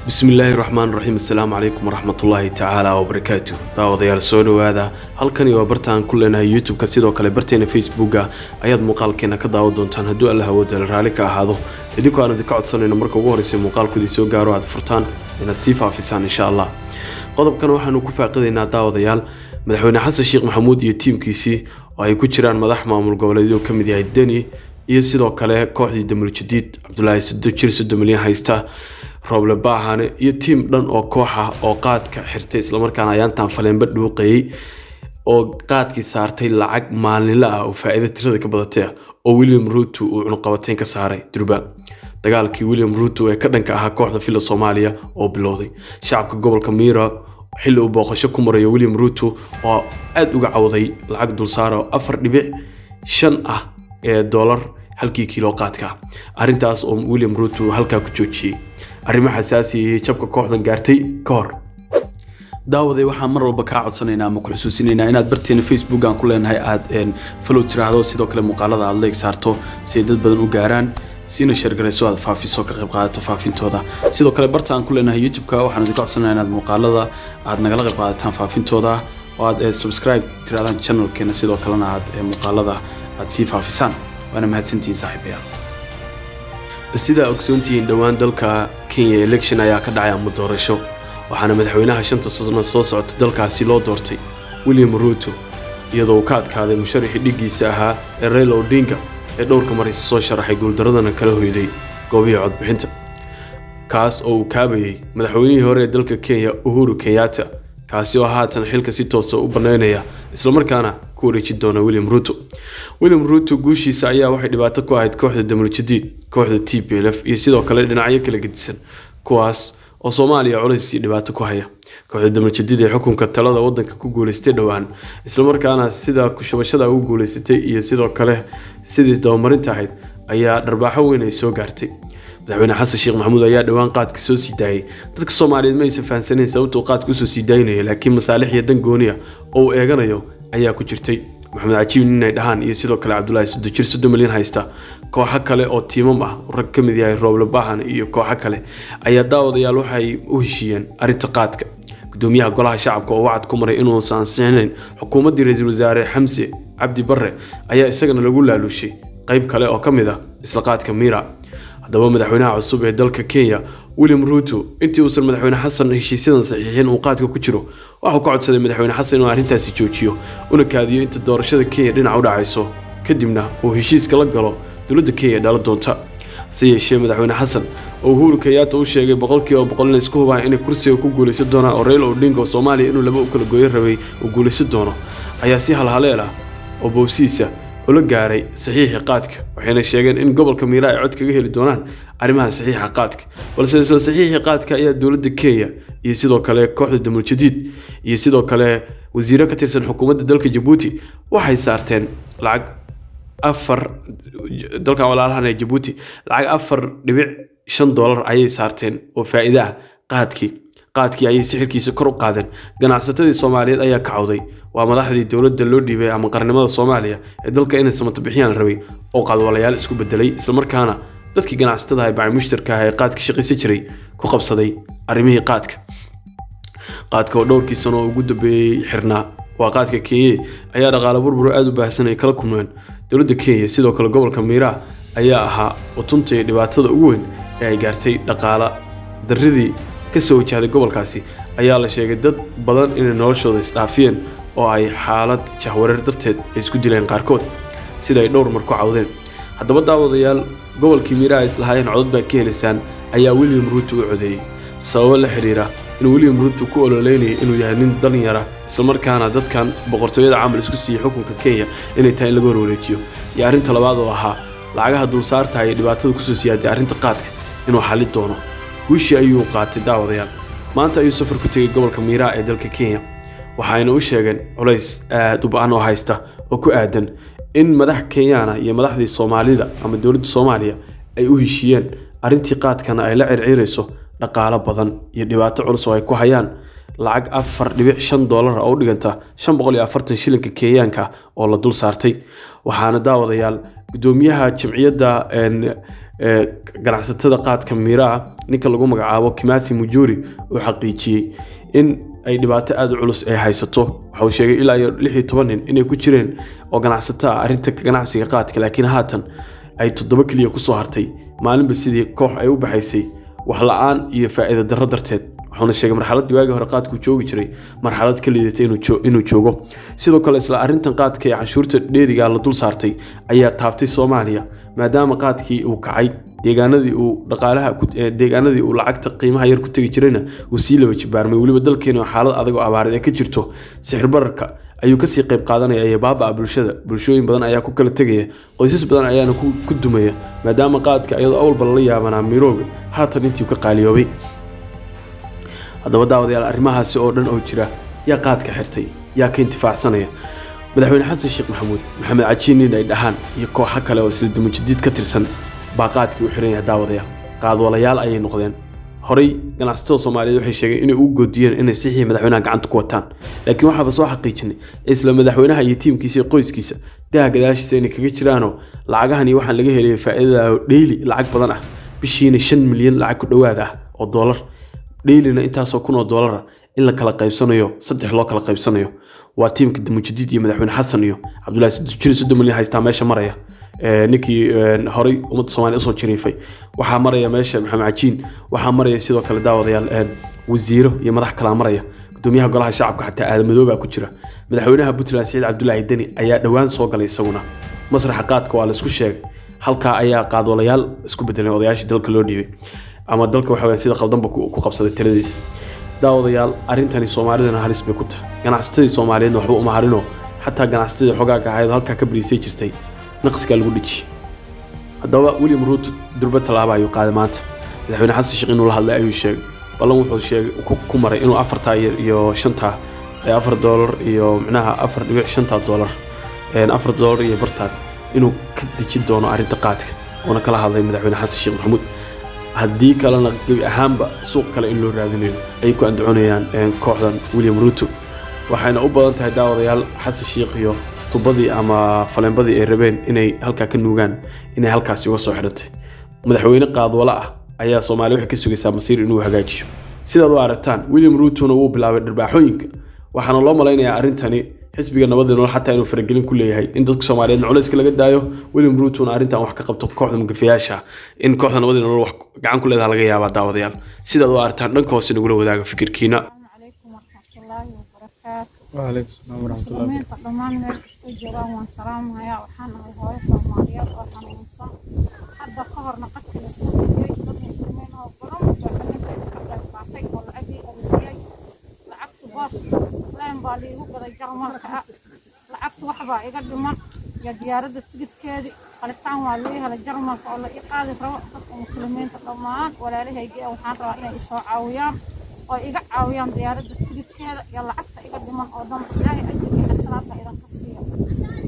بسم الله الرحمن الرحيم السلام عليكم ورحمة الله تعالى وبركاته داوديال soo dhawaada halkani waa bartaan kulena YouTube ka sidoo kale barteena Facebook ayaad muuqaalkeena ka daawan doontaan haduu Allah wada raali ka ahaado idinku aan idinka codsanayno marka ugu horeysay muuqaalkooda soo gaaro aad furtaan inaad si faafisaan insha Allah qodobkan waxaanu ku faaqideynaa daawadayaal madaxweyne Xasan Sheekh Maxamuud iyo tiimkiisii oo ay ku jiraan madax maamul goboleedyo kamid yahay Deni iyo sidoo kale kooxdii Damul Jadiid Cabdullaahi Saddo milyan haysta Roble Bahane iyo team dhan oo kooxa oo qaadka xirtay isla markaana ayaantan faleenba dhuuqay oo qaadkii saartay lacag maalinle ah oo faa'iido tirada ka badatay oo William Ruto uu cunqabateyn ka saaray durba dagaalkii William Ruto ee ka dhanka ah kooxda fila Soomaaliya oo bilowday shacabka gobolka Miira xilli uu booqasho ku maray William Ruto oo aad uga cawday lacag dul saaro 4.5 ah ee dollar halkii kilo qaadka arintaas oo William Ruto halka ku joojiyay arrimo xasaasi ah jabka kooxdan gaartay ka hor daawaday waxa mar walba ka codsanaynaa ama ku xusuusinaynaa inaad barteena Facebook aan ku leenahay aad follow tiraahdo sidoo kale muuqaalada aad like saarto si dad badan u gaaraan sina share gareyso aad faafiso ka qayb qaadato faafintooda sidoo kale barta aan ku leenahay YouTube ka waxaan idin ka codsanaynaa inaad muuqaalada aad nagala qayb qaadataan faafintooda oo aad subscribe tiraadaan channelkeena sidoo kalena aad muuqaalada aad si faafisaan waana mahadsantiin saaxiibayaal sida ogsoontiin dhawaan dalka Kenya election ayaa ka dhacay ama doorasho waxaana madaxweynaha 5 sano soo socota dalkaasi loo doortay William Ruto iyadoo ka adkaaday musharaxii dhigiisa ahaa Raila Odinga ee dhowrka mar soo sharaxay guuldaradana kala hoyday goobiga codbixinta kaas oo uu kaabayay madaxweynihii hore ee dalka Kenya Uhuru Kenyatta kaasi oo haatan xilka si toos ah u baneynaya isla markaana ku wareejin doona William Ruto guushiisa ayaa waxay dhibaato ku ahayd kooxda Damul Jadiid kooxda TPLF iyo sidoo kale dhinacyo kala gedisan kuwaas oo Soomaaliya culays iyo dhibaato ku haya kooxda Damul Jadiid ee xukunka talada wadanka ku guuleystay dhawaan isla markaana sida ku shubashada ugu guuleysatay iyo sidoo kale sidii dawmarinta ahayd ayaa dharbaaxo weyn ay soo gaartay madaxweyne Xasan Sheekh Maxamuud ayaa dhawaan qaadka soo sidaayay dadka Soomaaliyeed ma aysan fahansaneyn sababta qaadku soo sidaayay laakiin masaalix iyo dan gooniya oo eeganayo ayaa ku jirtay Maxamed Cajiib inay dhahan iyo sidoo kale Cabdullaahi Saddo milyan haysta kooxo kale oo tiimam ah rag kamid yahay Roble Bahane iyo kooxo kale ayaa daawadayaal waxay u heshiyeen arinta qaadka gudoomiyaha golaha shacabka oo wacd ku maray inuu saansaneyn xukuumadda ra'iisul wasaare Xamse Cabdi Barre ayaa isagana lagu laalushay qayb kale oo kamid ah isla qaadka Miira hadaba madaxweynaha cusub ee dalka Kenya William Ruto intii uu madaxweyne Xasan heshiisyadan saxiixin uu qaadka ku jiro waxa ku codsaday madaxweyne Xasan inuu arintaasi joojiyo una kaadiyo inta doorashada Kenya dhinac u dhacayso kadibna uu heshiiska la galo dawladda Kenya dhala doonta si yeeshee madaxweyne Xasan oo Uhuru Kenyatta u sheegay 100% isku hubaa inay kursiga ku guuleysan doonaan oo Raila Odinga Soomaaliya inuu laba u kala gooyo rabay uu guuleysan doono ayaa si halhaleela oo boobsiisa ولا جاري صحيح قادك وحين شيئا إن قبل كميراء عد كجهل دونان علمها صحيح قادك ولا صحيح قادك أي دولة كيا يسيدوا كله كوحدة دمل جديد يسيدوا كله وزير كتير حكومة دولة جيبوتي وحي سارتين لعق أفر دولة ولا لها جيبوتي لعق أفر نبيع $5 أي سارتين وفائدة qaadkii ay sixirkiisa kor u qaadeen ganacsatada Soomaaliyeed ayaa ka cawday waa madaxdii dawladda loo dhiibay ama qarnimada Soomaaliya ee dalka inay samata bixiyaan rabay oo qadwalayaal isku bedelay isla markaana dadkii ganacsatada ay baa mushtarka ah ee qaadka shaqaysan jiray ku qabsaday arrimihii qaadka oo dhowrkii sano ugu dambeeyay xirnaa waa qaadka Kenya ayaa dhaqaale burbur aad u baahsan ay kala kulmeen dawladda Kenya sidoo kale gobolka Miira ayaa ahaa utuntay dhibaatada ugu weyn ee ay gaartay dhaqaale darridii kasoo wajahday gobolkaasi ayaa la sheegay dad badan inay noloshooda isdhaafiyeen oo ay xaalad jahwareer darteed isku dileen qaarkood sida ay dhowr mar ku cawdeen hadaba daawadayaal gobolkii Miira islahaayeen codad baa ka helisaan ayaa William Ruto u codeeyay sabab la xiriira inuu William Ruto ku ololeynay inuu yahay nin dhalinyaro isla markaana dadkan boqortooyada caamal isku siiyay xukunka Kenya inay tahay in laga wareejiyo iyo arinta labaad oo ahaa lacagaha dul saartay dhibaatada ku soo siyaaday arinta qaadka inuu xalli doono wishii ayuu qaatay daawadayaal maanta ayuu safar ku tagay gobolka Miira ee dalka Kenya waxayna u sheegeen culays aad u baahan oo haysta oo ku aadan in madax Kenyana iyo madaxdii Soomaalida ama dawladda Soomaaliya ay u heshiyeen arintii qaadkana ay la circireyso dhaqaale badan iyo dhibaato culus oo ay ku hayaan lacag $4.5 oo dhiganta 540 shilinka Kenyaanka oo la dul saartay waxaana daawadayaal gudoomiyaha jamciyadda ganacsatada qaadka miiraha ninka lagu magacaabo Kimathi Mujuri oo xaqiijiyay in ay dhibaato aad u culus ay haysato waxa uu sheegay ilaa 16 nin inay ku jireen oo ganacsatada arinta ganacsiga qaadka laakiin haatan ay 7 kaliya ku soo hartay maalinba sidii koox ay u baxaysay wax la'aan iyo faa'iido darro darteed waxaana sheegay marxaladii waagi hore qaadku joogi jiray marxalad ka liidatay inuu joogo sidoo kale isla arintan qaadka ee canshuurta dheeriga la dul saartay ayaa taabtay Soomaaliya maadaama qaadkii uu kacay deegaanadii uu dhaqaalaha deegaanadii uu lacagta qiimaha yar ku tagi jirayna uu sii laba jibaarmay waliba dalkeena xaalad adag oo abaareed ay ka jirto sixir bararka ayuu ka sii qayb qaadanaya baabaa bulshooyin badan ayaa ku kala tagaya qoysas badan ayaana ku dumaya maadaama qaadka ayadoo awalba la yaabanaa mirooga haatan intii ka qaaliyoobay haddaba daawadayaal arrimahaasi oo dhan oo jira yaa qaadka xirtay yaa ka intifaacsanaya madaxweyne xasan sheekh maxamuud maxamed cajiin ay dhahaan iyo kooxo kale oo isla dumajadiid ka tirsan baaqaadkii u xiran yahay daawadayaal qaadwalayaal ayay noqdeen horay ganacsatada Soomaaliyeed waxay sheegeen inay u goodiyeen inay saxiix madaxweynaha gacanta ku wataan laakiin waxba soo xaqiijinay isla madaxweynaha iyo tiimkiisa iyo qoyskiisa daa gadaashiisa inay kaga jiraano lacagahan iyo waxaan laga helay faa'iidada daily lacag badan ah bishiina 5 milyan lacag ku dhawaad ah oo dollar dailyna intaasoo kun oo dollar in la kala qaybsanayo saddex loo kala qaybsanayo waa tiimka Mujadid iyo madaxweyne Xasan iyo Cabdullaahi Jiri 3 milyan haystaa meesha maraya ninkii horay ummadda Soomaaliya soo jiriifay waxa maraya meesha Maxamed Cajiin waxa maraya sidoo kale daawadayaal wasiiro iyo madax kala maraya gudoomiyaha golaha shacabka xataa aadmadooba ku jira madaxweynaha Puntland Saciid Cabdullaahi Dani ayaa dhawaan soo galay isaguna masraxa qaadka waa la isku sheegay halka ayaa qaadwalayaal isku bedelay odayaashii dalka loo dhiibay ama dalka waxa weeyaan sida qaldanba ku qabsaday tiradiisa daawadayaal arintani Soomaalidana halis bay ku tahay ganacsatada Soomaaliyeed waxba uma harino xataa ganacsatada xogaa ka ahayd halka ka bariisay jirtay naqska lagu dhiji haddaba William Ruto durba talaaba ayuu qaaday maanta madaxweyne xasan sheekh inuu la hadlay ayuu sheegay ballan wuxuu sheegay ku maray inuu 4 iyo 5 $4 iyo macnaha 4.5 dollar $4 iyo bartaas inuu ka dejin doono arinta qaadka oo kala hadlay madaxweyne xasan sheekh maxamuud haddii kalena gabi ahaanba suuq kale in loo raadinayo ay ku andacoonayaan kooxdan William Ruto waxayna u badan tahay daawadayaal xasan sheekh iyo tubadii ama faleenbadii ay rabeen inay halka ka nuugaan inay halkaas uga soo xirantay madaxweyne qaadwala ah ayaa Soomaaliya wax ka sugaysaa masiir inuu hagaajiyo sidaad u aragtaan William Ruto uu bilaabay dharbaaxooyinka waxaana loo malaynayaa arintani xisbiga nabadda nolol xataa inuu faragelin ku leeyahay in dadka Soomaaliyeed culayska laga daayo William Ruto arintan wax ka qabto kooxda magafiyaasha in kooxda nabadda nolol wax gacan ku leedahay laga yaabaa daawadayaal sidaad u aragtaan dhanka hoose nagu wadaaga fikirkiina وعليكم السلام ورحمة الله وبركاته. دمان مeel kasta joogaan waan salaamayaa waxaan ahay hooyo Soomaaliyeed oo xanuunsan hadda ka horna qadka la sameeyay dad muslimiin oo badan ka qayb qaatay oo lacagii ururiyay lacagtu baas leen baa liigu gaday Jarmalka lacagtu waxba iga dhiman ya diyaaradda tigidkeedii qalitaan waa loo helay Jarmalka oo la iqaadi rabo dadka muslimiinta dhammaan walaalahayga waxaan rabaa inay isoo caawiyaan oo iga caawiyaan diyaaradda tigidkeeda iyo lacagta iga dhiman oo dhan ilaahay ajriga xasanaadka idan ka siiyo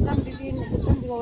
dambigiina iyo dambiga